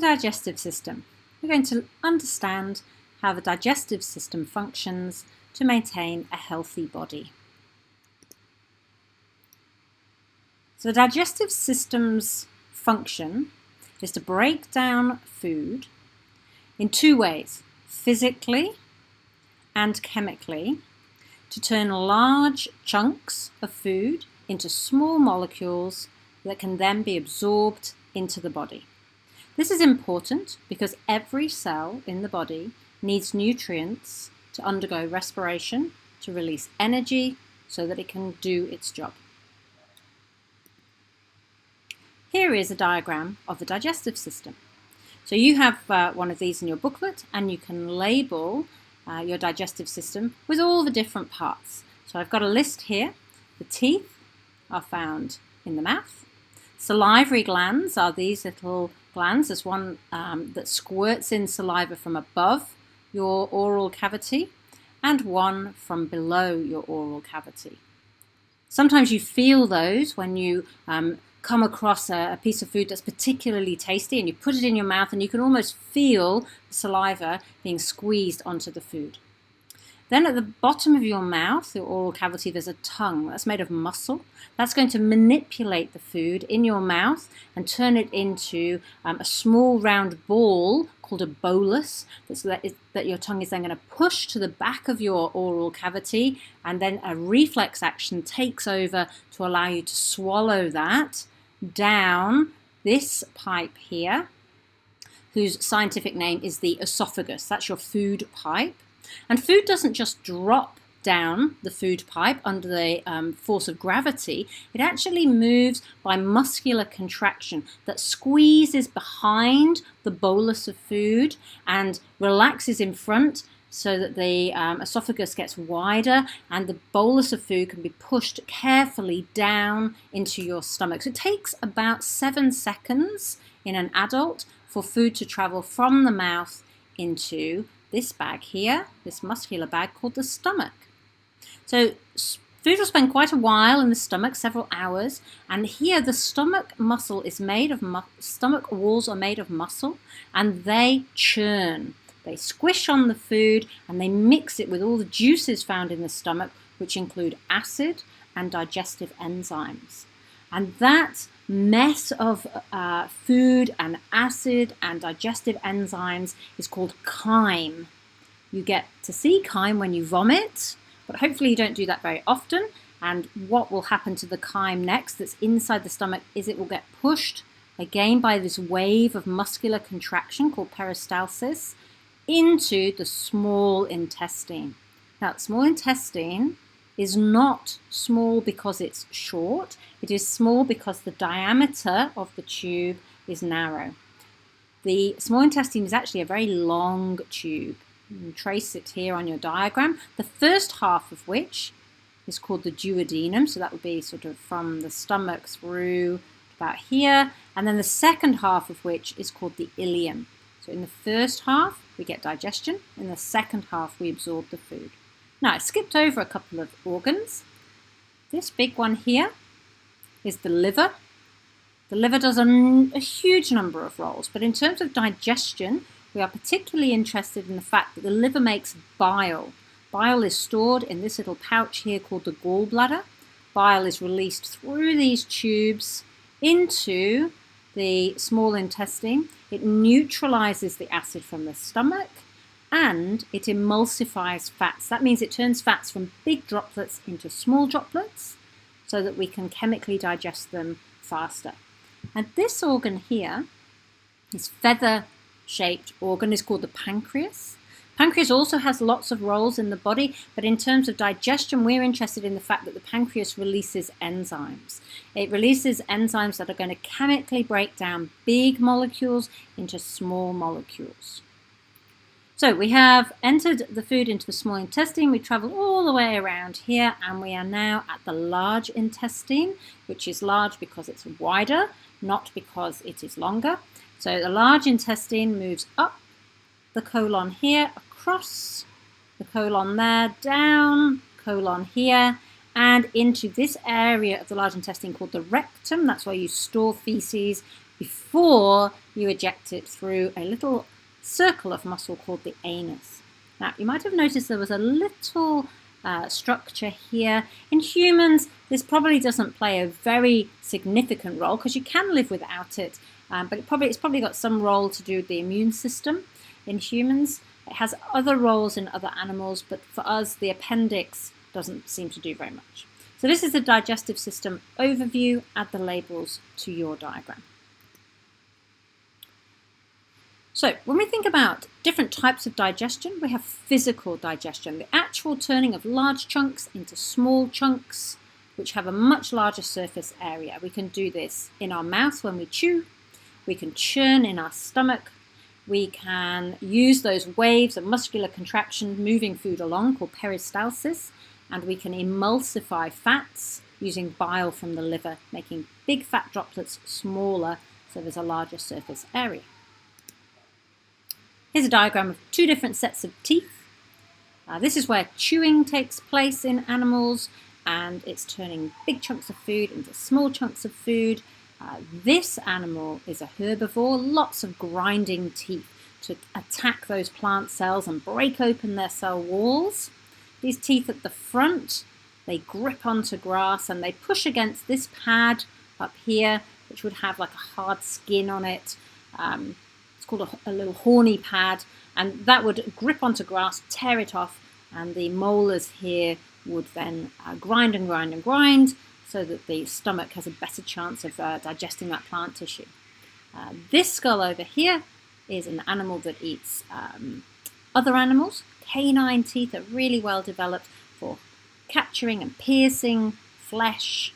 digestive system. We're going to understand how the digestive system functions to maintain a healthy body. So the digestive system's function is to break down food in two ways, physically and chemically, to turn large chunks of food into small molecules that can then be absorbed into the body. This is important because every cell in the body needs nutrients to undergo respiration, to release energy so that it can do its job. Here is a diagram of the digestive system. So you have one of these in your booklet, and you can label your digestive system with all the different parts. So I've got a list here. The teeth are found in the mouth. Salivary glands are these little glands. There's one that squirts in saliva from above your oral cavity and one from below your oral cavity. Sometimes you feel those when you come across a piece of food that's particularly tasty and you put it in your mouth and you can almost feel the saliva being squeezed onto the food. Then at the bottom of your mouth, your oral cavity, there's a tongue that's made of muscle. That's going to manipulate the food in your mouth and turn it into a small round ball called a bolus that your tongue is then going to push to the back of your oral cavity, and then a reflex action takes over to allow you to swallow that down this pipe here, whose scientific name is the esophagus. That's your food pipe. And food doesn't just drop down the food pipe under the force of gravity. It actually moves by muscular contraction that squeezes behind the bolus of food and relaxes in front so that the esophagus gets wider and the bolus of food can be pushed carefully down into your stomach. So it takes about 7 seconds in an adult for food to travel from the mouth into this bag here, this muscular bag called the stomach. So food will spend quite a while in the stomach, several hours, and here the stomach muscle is made of stomach walls are made of muscle, and they churn. They squish on the food and they mix it with all the juices found in the stomach, which include acid and digestive enzymes. And that mess of food and acid and digestive enzymes is called chyme. You get to see chyme when you vomit, but hopefully you don't do that very often. And what will happen to the chyme next that's inside the stomach is it will get pushed again by this wave of muscular contraction called peristalsis into the small intestine. Now, the small intestine is not small because it's short. It is small because the diameter of the tube is narrow. The small intestine is actually a very long tube. You can trace it here on your diagram. The first half of which is called the duodenum, so that would be sort of from the stomach through about here, and then the second half of which is called the ileum. So in the first half we get digestion, in the second half we absorb the food. Now, I skipped over a couple of organs. This big one here is the liver. The liver does a huge number of roles, but in terms of digestion, we are particularly interested in the fact that the liver makes bile. Bile is stored in this little pouch here called the gallbladder. Bile is released through these tubes into the small intestine. It neutralizes the acid from the stomach, and it emulsifies fats. That means it turns fats from big droplets into small droplets so that we can chemically digest them faster. And this organ here, this feather-shaped organ, is called the pancreas. Pancreas also has lots of roles in the body, but in terms of digestion, we're interested in the fact that the pancreas releases enzymes. It releases enzymes that are going to chemically break down big molecules into small molecules. So we have entered the food into the small intestine, we travel all the way around here, and we are now at the large intestine, which is large because it's wider, not because it is longer. So the large intestine moves up the colon here, across the colon there, down colon here, and into this area of the large intestine called the rectum. That's where you store feces before you eject it through a little circle of muscle called the anus. Now, you might have noticed there was a little structure here. In humans, this probably doesn't play a very significant role because you can live without it, but it's probably got some role to do with the immune system in humans. It has other roles in other animals, but for us, the appendix doesn't seem to do very much. So this is the digestive system overview. Add the labels to your diagram. So when we think about different types of digestion, we have physical digestion, the actual turning of large chunks into small chunks, which have a much larger surface area. We can do this in our mouth when we chew. We can churn in our stomach. We can use those waves of muscular contraction moving food along called peristalsis, and we can emulsify fats using bile from the liver, making big fat droplets smaller so there's a larger surface area. Here's a diagram of two different sets of teeth. This is where chewing takes place in animals, and it's turning big chunks of food into small chunks of food. This animal is a herbivore, lots of grinding teeth to attack those plant cells and break open their cell walls. These teeth at the front, they grip onto grass and they push against this pad up here, which would have like a hard skin on it. It's called a little horny pad, and that would grip onto grass, tear it off, and the molars here would then grind and grind and grind so that the stomach has a better chance of digesting that plant tissue. This skull over here is an animal that eats other animals. Canine teeth are really well developed for capturing and piercing flesh.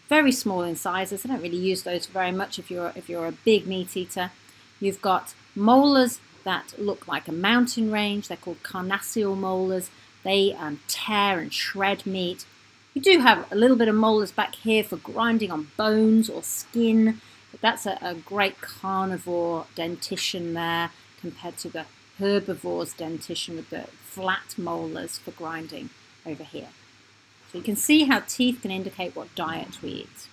Very small incisors. I don't really use those very much if you're a big meat eater. You've got molars that look like a mountain range. They're called carnassial molars. They tear and shred meat. You do have a little bit of molars back here for grinding on bones or skin, but that's a great carnivore dentition there compared to the herbivore's dentition with the flat molars for grinding over here. So you can see how teeth can indicate what diet we eat.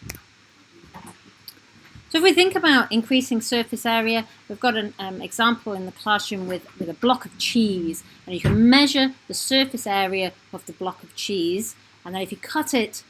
So if we think about increasing surface area, we've got an example in the classroom with a block of cheese, and you can measure the surface area of the block of cheese, and then if you cut it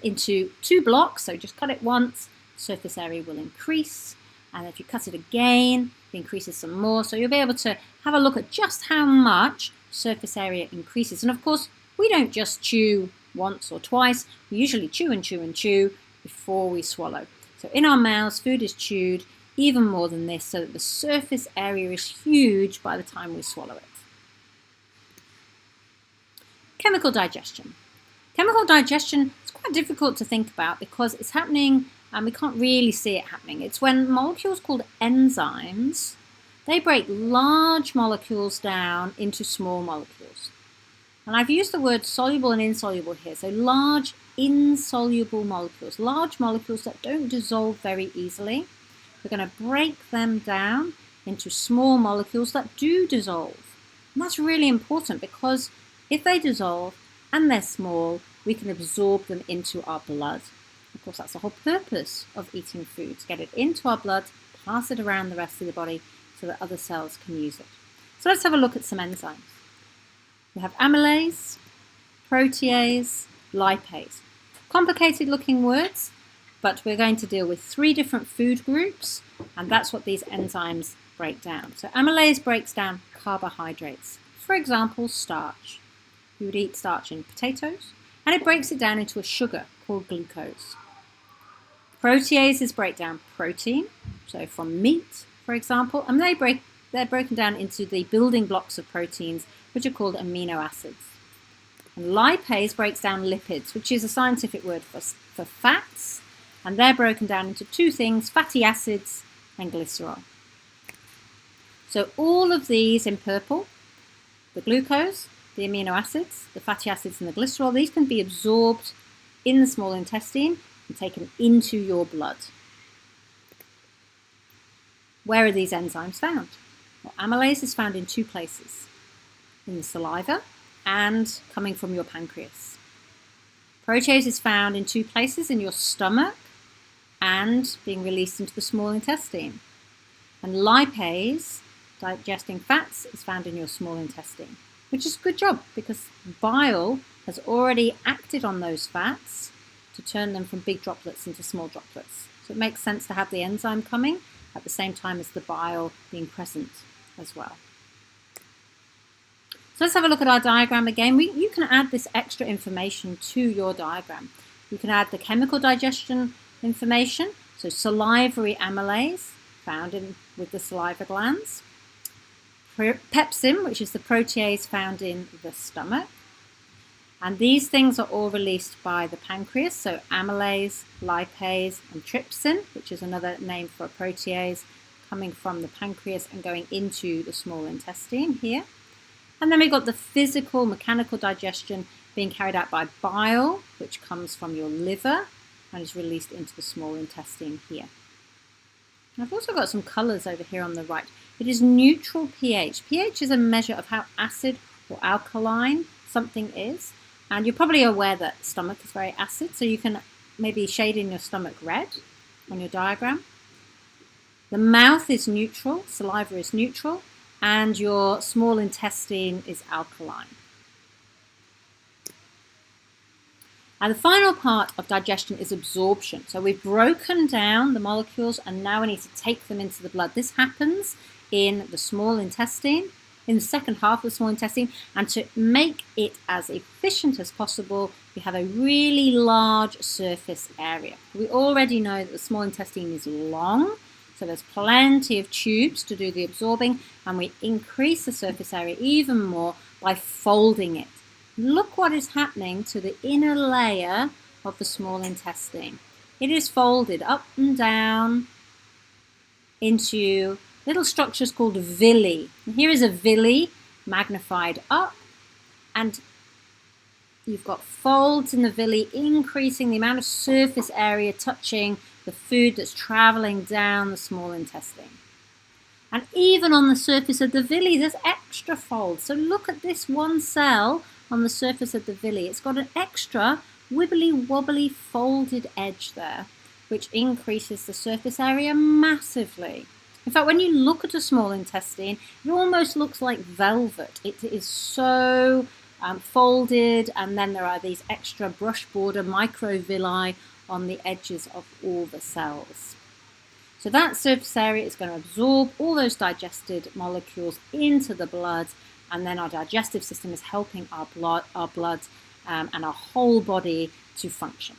into two blocks, so just cut it once, surface area will increase, and if you cut it again, it increases some more. So you'll be able to have a look at just how much surface area increases. And of course, we don't just chew once or twice, we usually chew and chew and chew before we swallow. So in our mouths, food is chewed even more than this, so that the surface area is huge by the time we swallow it. Chemical digestion. Chemical digestion is quite difficult to think about because it's happening and we can't really see it happening. It's when molecules called enzymes, they break large molecules down into small molecules. And I've used the word soluble and insoluble here, so large insoluble molecules, large molecules that don't dissolve very easily. We're going to break them down into small molecules that do dissolve. And that's really important because if they dissolve and they're small, we can absorb them into our blood. Of course, that's the whole purpose of eating food, to get it into our blood, pass it around the rest of the body so that other cells can use it. So let's have a look at some enzymes. We have amylase, protease, lipase. Complicated looking words, but we're going to deal with three different food groups, and that's what these enzymes break down. So amylase breaks down carbohydrates. For example, starch. You would eat starch in potatoes, and it breaks it down into a sugar called glucose. Proteases break down protein, so from meat, for example, and they're broken down into the building blocks of proteins, which are called amino acids. And lipase breaks down lipids, which is a scientific word for fats, and they're broken down into two things, fatty acids and glycerol. So all of these in purple, the glucose, the amino acids, the fatty acids and the glycerol, these can be absorbed in the small intestine and taken into your blood. Where are these enzymes found? Well, amylase is found in two places, in the saliva and coming from your pancreas. Protease is found in two places, in your stomach and being released into the small intestine. And lipase, digesting fats, is found in your small intestine, which is a good job because bile has already acted on those fats to turn them from big droplets into small droplets. So it makes sense to have the enzyme coming at the same time as the bile being present as well. So let's have a look at our diagram again. You can add this extra information to your diagram. You can add the chemical digestion information, so salivary amylase, found with the saliva glands. Pepsin, which is the protease found in the stomach. And these things are all released by the pancreas, so amylase, lipase, and trypsin, which is another name for a protease, coming from the pancreas and going into the small intestine here. And then we've got the physical, mechanical digestion being carried out by bile, which comes from your liver and is released into the small intestine here. And I've also got some colours over here on the right. It is neutral pH. pH is a measure of how acid or alkaline something is. And you're probably aware that stomach is very acid, so you can maybe shade in your stomach red on your diagram. The mouth is neutral, saliva is neutral, and your small intestine is alkaline. And the final part of digestion is absorption. So we've broken down the molecules and now we need to take them into the blood. This happens in the small intestine, in the second half of the small intestine, and to make it as efficient as possible, we have a really large surface area. We already know that the small intestine is long, so there's plenty of tubes to do the absorbing, and we increase the surface area even more by folding it. Look what is happening to the inner layer of the small intestine. It is folded up and down into little structures called villi. And here is a villi magnified up, and you've got folds in the villi, increasing the amount of surface area touching the food that's traveling down the small intestine. And even on the surface of the villi, there's extra folds. So look at this one cell on the surface of the villi. It's got an extra wibbly wobbly folded edge there, which increases the surface area massively. In fact, when you look at a small intestine, it almost looks like velvet. It is so folded, and then there are these extra brush border microvilli on the edges of all the cells. So that surface area is going to absorb all those digested molecules into the blood, and then our digestive system is helping our blood and our whole body to function.